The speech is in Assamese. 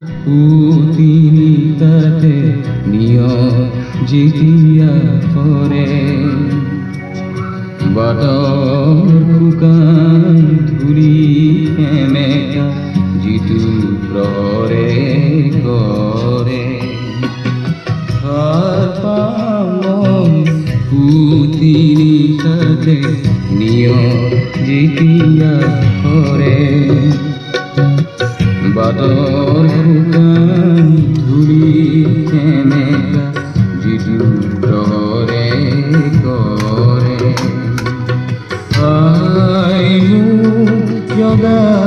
পুতিনি তাতে নিয় যেতিয়া পৰে বাটৰ শুকান ধূলি সেমেকা যিটো প্ৰহৰে কৰে পুতিনি তাতে নিয় যেতিয়া পৰে বাটৰ শুকান ধূলি সেমেকা যিটো প্ৰহৰে কৰে আই মোক জগা